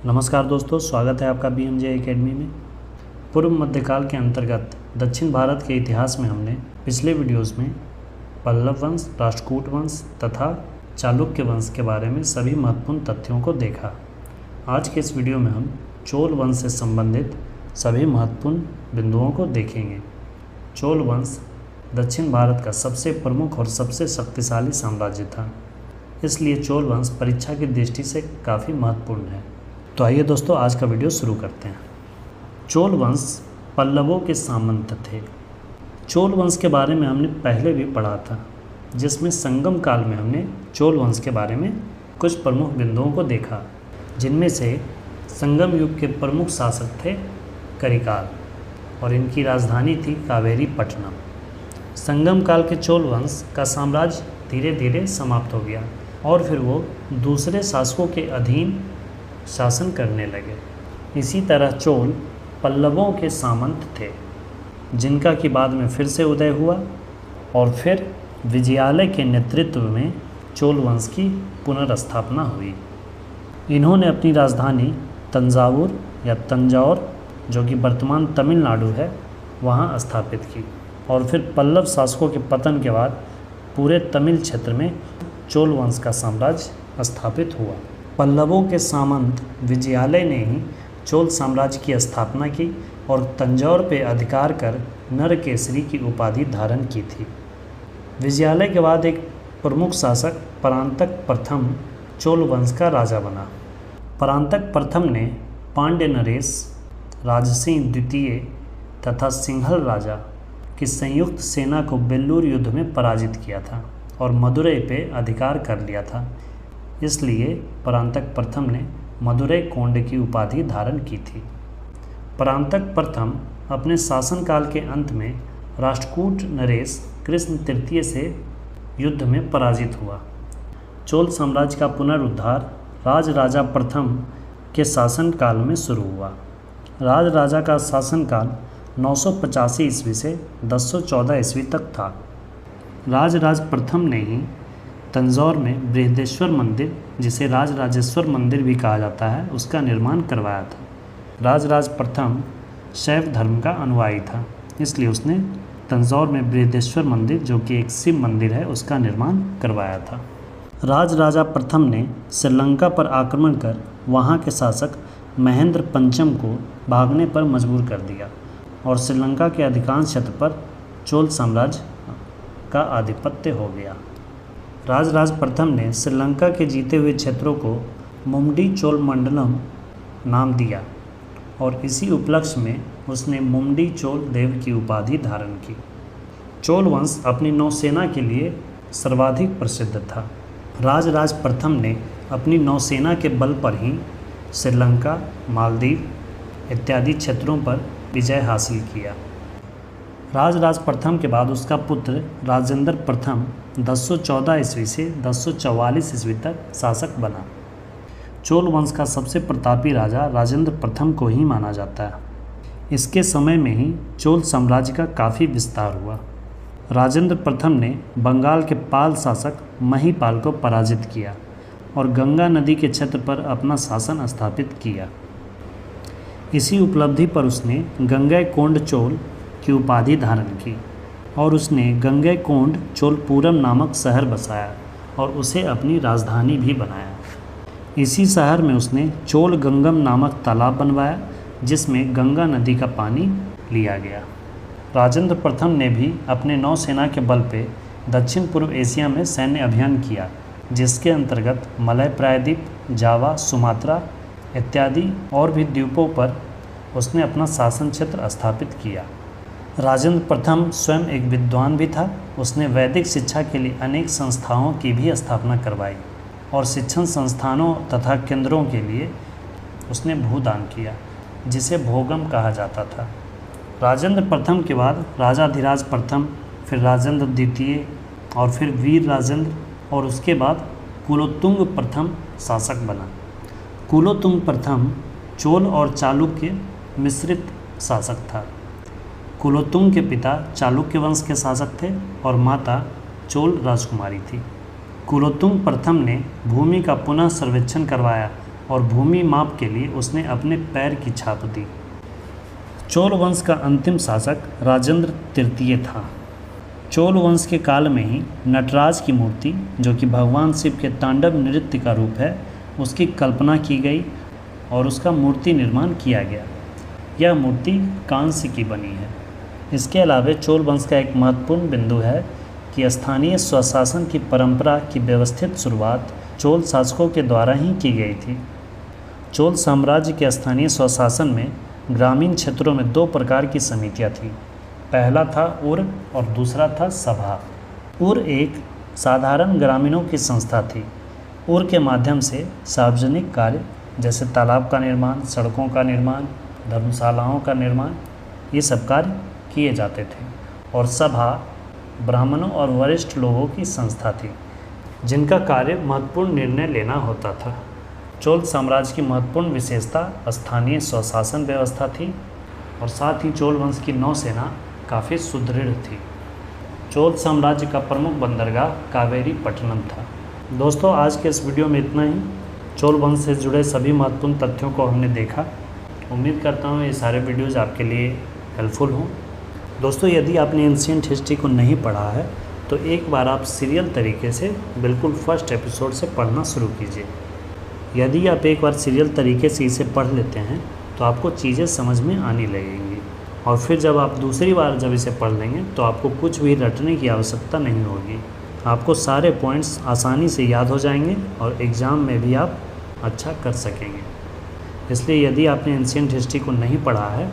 नमस्कार दोस्तों, स्वागत है आपका BMJ एकेडमी में। पूर्व मध्यकाल के अंतर्गत दक्षिण भारत के इतिहास में हमने पिछले वीडियोस में पल्लव वंश, राष्ट्रकूट वंश तथा चालुक्य वंश के बारे में सभी महत्वपूर्ण तथ्यों को देखा। आज के इस वीडियो में हम चोल वंश से संबंधित सभी महत्वपूर्ण बिंदुओं को देखेंगे। चोल वंश दक्षिण भारत का सबसे प्रमुख और सबसे शक्तिशाली साम्राज्य था, इसलिए चोल वंश परीक्षा की दृष्टि से काफ़ी महत्वपूर्ण है। तो आइए दोस्तों, आज का वीडियो शुरू करते हैं। चोल वंश पल्लवों के सामंत थे। चोल वंश के बारे में हमने पहले भी पढ़ा था, जिसमें संगम काल में हमने चोल वंश के बारे में कुछ प्रमुख बिंदुओं को देखा, जिनमें से संगम युग के प्रमुख शासक थे करिकाल और इनकी राजधानी थी कावेरी पट्टनम। संगम काल के चोल वंश का साम्राज्य धीरे धीरे समाप्त हो गया और फिर वो दूसरे शासकों के अधीन शासन करने लगे। इसी तरह चोल पल्लवों के सामंत थे, जिनका कि बाद में फिर से उदय हुआ और फिर विजयालय के नेतृत्व में चोल वंश की पुनर्स्थापना हुई। इन्होंने अपनी राजधानी तंजावुर या तंजौर, जो कि वर्तमान तमिलनाडु है, वहाँ स्थापित की और फिर पल्लव शासकों के पतन के बाद पूरे तमिल क्षेत्र में चोल वंश का साम्राज्य स्थापित हुआ। पल्लवों के सामंत विजयालय ने ही चोल साम्राज्य की स्थापना की और तंजौर पे अधिकार कर नरकेसरी की उपाधि धारण की थी। विजयालय के बाद एक प्रमुख शासक परांतक प्रथम चोल वंश का राजा बना। परांतक प्रथम ने पांड्य नरेश, राजसिंह द्वितीय तथा सिंहल राजा की संयुक्त सेना को बेल्लूर युद्ध में पराजित किया था और मदुरै पे अधिकार कर लिया था। इसलिए परांतक प्रथम ने मदुरै कोंड की उपाधि धारण की थी। परांतक प्रथम अपने शासनकाल के अंत में राष्ट्रकूट नरेश कृष्ण तृतीय से युद्ध में पराजित हुआ। चोल साम्राज्य का पुनरुद्धार राजराजा प्रथम के शासनकाल में शुरू हुआ। राजराजा का शासनकाल 985 ईस्वी से 1014 ईस्वी तक था। राजराज प्रथम ने ही तंजौर में बृहदेश्वर मंदिर, जिसे राजराजेश्वर मंदिर भी कहा जाता है, उसका निर्माण करवाया था। राजराज प्रथम शैव धर्म का अनुयायी था, इसलिए उसने तंजौर में बृहदेश्वर मंदिर, जो कि एक शिव मंदिर है, उसका निर्माण करवाया था। राजराजा प्रथम ने श्रीलंका पर आक्रमण कर वहाँ के शासक महेंद्र पंचम को भागने पर मजबूर कर दिया और श्रीलंका के अधिकांश क्षेत्र पर चोल साम्राज्य का आधिपत्य हो गया। राजराज प्रथम ने श्रीलंका के जीते हुए क्षेत्रों को मुमडी चोल मंडलम नाम दिया और इसी उपलक्ष्य में उसने मुमडी चोल देव की उपाधि धारण की। चोल वंश अपनी नौसेना के लिए सर्वाधिक प्रसिद्ध था। राजराज प्रथम ने अपनी नौसेना के बल पर ही श्रीलंका, मालदीव इत्यादि क्षेत्रों पर विजय हासिल किया। राजराज प्रथम के बाद उसका पुत्र राजेंद्र प्रथम 1014 ईस्वी से 1044 ईस्वी तक शासक बना। चोल वंश का सबसे प्रतापी राजा राजेंद्र प्रथम को ही माना जाता है। इसके समय में ही चोल साम्राज्य का काफ़ी विस्तार हुआ। राजेंद्र प्रथम ने बंगाल के पाल शासक महीपाल को पराजित किया और गंगा नदी के क्षेत्र पर अपना शासन स्थापित किया। इसी उपलब्धि पर उसने गंगैकोंड चोल की उपाधि धारण की और उसने गंगैकोंड चोलपुरम नामक शहर बसाया और उसे अपनी राजधानी भी बनाया। इसी शहर में उसने चोल गंगम नामक तालाब बनवाया, जिसमें गंगा नदी का पानी लिया गया। राजेंद्र प्रथम ने भी अपने नौसेना के बल पे दक्षिण पूर्व एशिया में सैन्य अभियान किया, जिसके अंतर्गत मलय प्रायद्वीप, जावा, सुमात्रा इत्यादि और भी द्वीपों पर उसने अपना शासन क्षेत्र स्थापित किया। राजेंद्र प्रथम स्वयं एक विद्वान भी था। उसने वैदिक शिक्षा के लिए अनेक संस्थाओं की भी स्थापना करवाई और शिक्षण संस्थानों तथा केंद्रों के लिए उसने भूदान किया, जिसे भोगम कहा जाता था। राजेंद्र प्रथम के बाद राजाधिराज प्रथम, फिर राजेंद्र द्वितीय और फिर वीर राजेंद्र और उसके बाद कुलोत्तुंग प्रथम शासक बना। कुलोत्तुंग प्रथम चोल और चालुक्य मिश्रित शासक था। कुलोत्तुंग के पिता चालुक्य वंश के शासक थे और माता चोल राजकुमारी थी। कुलोत्तुंग प्रथम ने भूमि का पुनः सर्वेक्षण करवाया और भूमि माप के लिए उसने अपने पैर की छाप दी। चोल वंश का अंतिम शासक राजेंद्र तृतीय था। चोल वंश के काल में ही नटराज की मूर्ति, जो कि भगवान शिव के तांडव नृत्य का रूप है, उसकी कल्पना की गई और उसका मूर्ति निर्माण किया गया। यह मूर्ति कांस्य की बनी है। इसके अलावा चोल वंश का एक महत्वपूर्ण बिंदु है कि स्थानीय स्वशासन की परंपरा की व्यवस्थित शुरुआत चोल शासकों के द्वारा ही की गई थी। चोल साम्राज्य के स्थानीय स्वशासन में ग्रामीण क्षेत्रों में 2 प्रकार की समितियां थीं। पहला था उर और दूसरा था सभा। उर एक साधारण ग्रामीणों की संस्था थी। उर के माध्यम से सार्वजनिक कार्य जैसे तालाब का निर्माण, सड़कों का निर्माण, धर्मशालाओं का निर्माण, ये सब कार्य किए जाते थे। और सभा ब्राह्मणों और वरिष्ठ लोगों की संस्था थी, जिनका कार्य महत्वपूर्ण निर्णय लेना होता था। चोल साम्राज्य की महत्वपूर्ण विशेषता स्थानीय स्वशासन व्यवस्था थी और साथ ही चोल वंश की नौसेना काफ़ी सुदृढ़ थी। चोल साम्राज्य का प्रमुख बंदरगाह कावेरी पट्टनम था। दोस्तों, आज के इस वीडियो में इतना ही। चोल वंश से जुड़े सभी महत्वपूर्ण तथ्यों को हमने देखा। उम्मीद करता हूँ ये सारे वीडियोज़ आपके लिए हेल्पफुल हों। दोस्तों, यदि आपने एंशिएंट हिस्ट्री को नहीं पढ़ा है तो एक बार आप सीरियल तरीके से बिल्कुल फर्स्ट एपिसोड से पढ़ना शुरू कीजिए। यदि आप एक बार सीरियल तरीके से इसे पढ़ लेते हैं तो आपको चीज़ें समझ में आने लगेंगी और फिर जब आप दूसरी बार जब इसे पढ़ लेंगे तो आपको कुछ भी रटने की आवश्यकता नहीं होगी। आपको सारे पॉइंट्स आसानी से याद हो जाएंगे और एग्ज़ाम में भी आप अच्छा कर सकेंगे। इसलिए यदि आपने एंशिएंट हिस्ट्री को नहीं पढ़ा है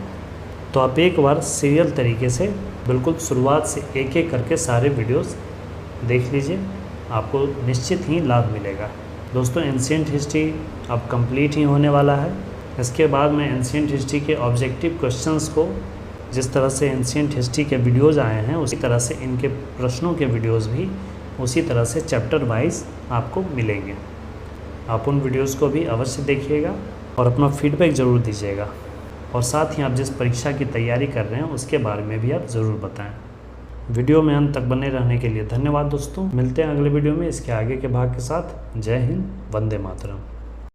तो आप एक बार सीरियल तरीके से बिल्कुल शुरुआत से एक एक करके सारे वीडियोस देख लीजिए, आपको निश्चित ही लाभ मिलेगा। दोस्तों, एंशिएंट हिस्ट्री अब कंप्लीट ही होने वाला है। इसके बाद मैं एंशिएंट हिस्ट्री के ऑब्जेक्टिव क्वेश्चंस को, जिस तरह से एंशिएंट हिस्ट्री के वीडियोस आए हैं उसी तरह से इनके प्रश्नों के वीडियोस भी उसी तरह से चैप्टर वाइज आपको मिलेंगे। आप उन वीडियोस को भी अवश्य देखिएगा और अपना फीडबैक ज़रूर दीजिएगा और साथ ही आप जिस परीक्षा की तैयारी कर रहे हैं उसके बारे में भी आप ज़रूर बताएं। वीडियो में अंत तक बने रहने के लिए धन्यवाद दोस्तों। मिलते हैं अगले वीडियो में इसके आगे के भाग के साथ। जय हिंद, वंदे मातरम।